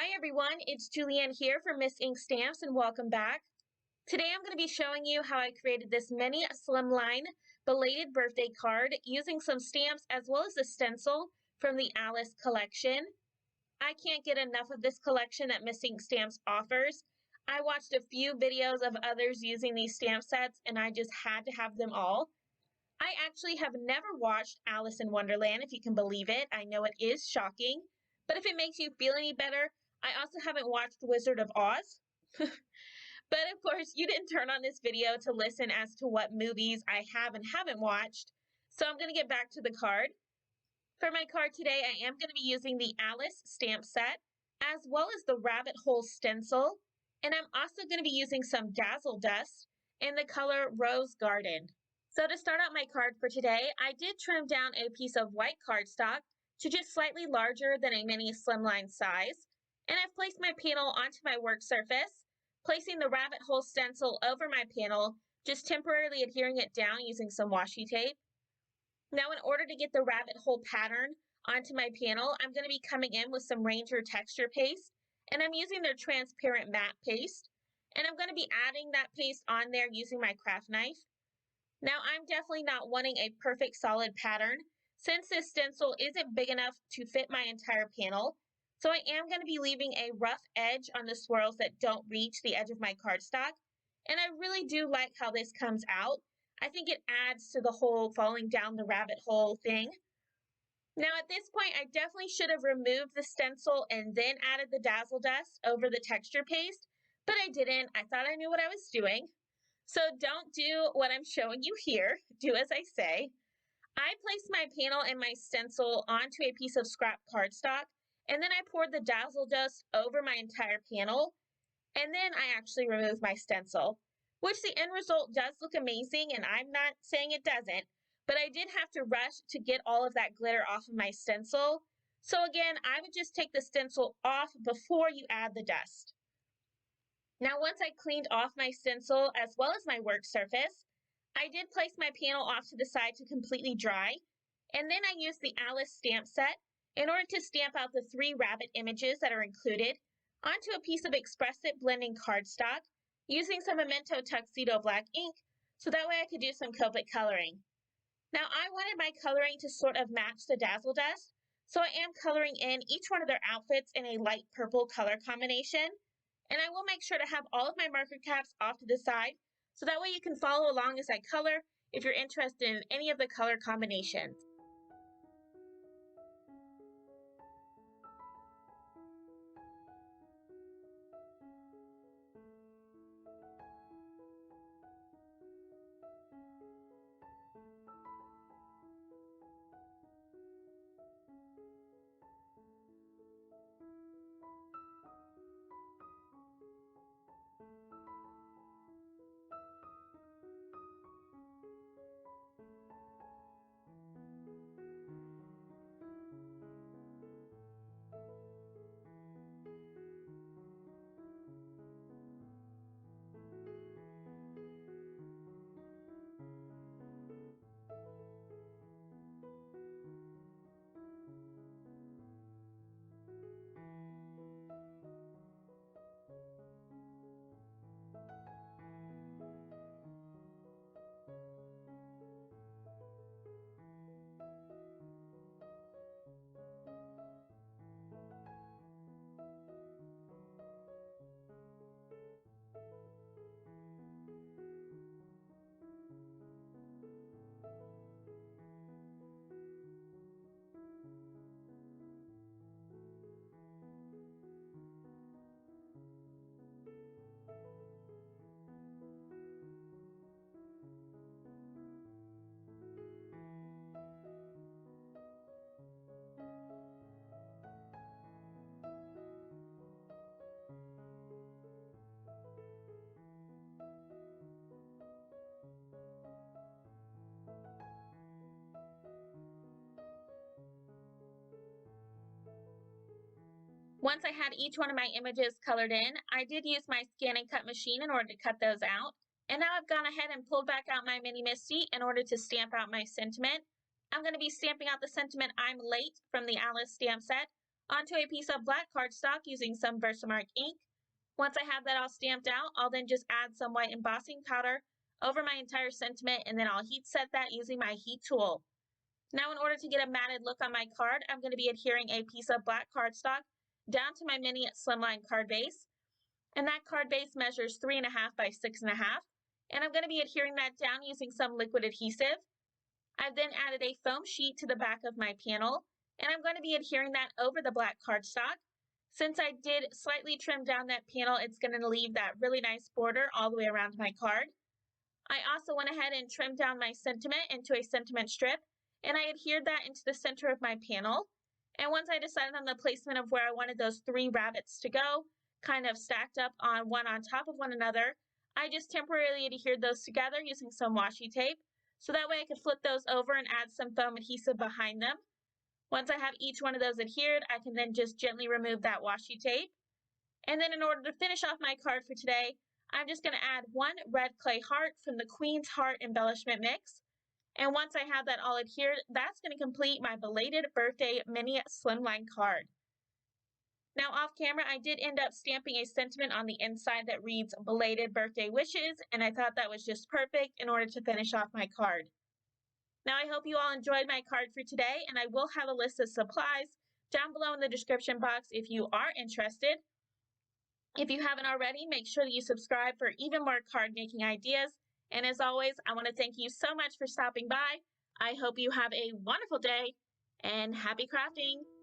Hi everyone, it's Julianne here for Miss Ink Stamps and welcome back. Today I'm going to be showing you how I created this mini Slimline belated birthday card using some stamps as well as a stencil from the Alice collection. I can't get enough of this collection that Miss Ink Stamps offers. I watched a few videos of others using these stamp sets and I just had to have them all. I actually have never watched Alice in Wonderland, if you can believe it. I know it is shocking, but if it makes you feel any better, I also haven't watched Wizard of Oz. But of course, you didn't turn on this video to listen as to what movies I have and haven't watched, so I'm going to get back to the card. For my card today, I am going to be using the Alice stamp set, as well as the rabbit hole stencil, and I'm also going to be using some Dazzle Dust in the color Rose Garden. So to start out my card for today, I did trim down a piece of white cardstock to just slightly larger than a mini slimline size. And I've placed my panel onto my work surface, placing the rabbit hole stencil over my panel, just temporarily adhering it down using some washi tape. Now in order to get the rabbit hole pattern onto my panel, I'm going to be coming in with some Ranger texture paste, and I'm using their transparent matte paste. And I'm going to be adding that paste on there using my craft knife. Now I'm definitely not wanting a perfect solid pattern since this stencil isn't big enough to fit my entire panel. So I am going to be leaving a rough edge on the swirls that don't reach the edge of my cardstock. And I really do like how this comes out. I think it adds to the whole falling down the rabbit hole thing. Now at this point, I definitely should have removed the stencil and then added the Dazzle Dust over the texture paste, but I didn't. I thought I knew what I was doing. So don't do what I'm showing you here. Do as I say. I placed my panel and my stencil onto a piece of scrap cardstock, and then I poured the Dazzle Dust over my entire panel, and then I actually removed my stencil, which the end result does look amazing, and I'm not saying it doesn't, but I did have to rush to get all of that glitter off of my stencil. So again, I would just take the stencil off before you add the dust. Now once I cleaned off my stencil as well as my work surface, I did place my panel off to the side to completely dry, and then I used the Alice stamp set in order to stamp out the 3 rabbit images that are included onto a piece of Express It blending cardstock using some Memento Tuxedo black ink so that way I could do some Copic coloring. Now I wanted my coloring to sort of match the Dazzle Dust, so I am coloring in each one of their outfits in a light purple color combination, and I will make sure to have all of my marker caps off to the side so that way you can follow along as I color if you're interested in any of the color combinations. Once I had each one of my images colored in, I did use my scan and cut machine in order to cut those out. And now I've gone ahead and pulled back out my mini MISTI in order to stamp out my sentiment. I'm going to be stamping out the sentiment "I'm late" from the Alice stamp set onto a piece of black cardstock using some VersaMark ink. Once I have that all stamped out, I'll then just add some white embossing powder over my entire sentiment, and then I'll heat set that using my heat tool. Now, in order to get a matted look on my card, I'm going to be adhering a piece of black cardstock down to my mini slimline card base. And that card base measures 3.5 by 6.5. And I'm going to be adhering that down using some liquid adhesive. I've then added a foam sheet to the back of my panel, and I'm going to be adhering that over the black cardstock. Since I did slightly trim down that panel, it's going to leave that really nice border all the way around my card. I also went ahead and trimmed down my sentiment into a sentiment strip, and I adhered that into the center of my panel. And once I decided on the placement of where I wanted those 3 rabbits to go, kind of stacked up on one on top of one another, I just temporarily adhered those together using some washi tape, so that way I could flip those over and add some foam adhesive behind them. Once I have each one of those adhered, I can then just gently remove that washi tape. And then in order to finish off my card for today, I'm just going to add 1 red clay heart from the Queen's Heart Embellishment Mix. And once I have that all adhered, that's going to complete my belated birthday mini slimline card. Now off camera, I did end up stamping a sentiment on the inside that reads belated birthday wishes, and I thought that was just perfect in order to finish off my card. Now I hope you all enjoyed my card for today, and I will have a list of supplies down below in the description box if you are interested. If you haven't already, make sure that you subscribe for even more card making ideas. And as always, I want to thank you so much for stopping by. I hope you have a wonderful day and happy crafting!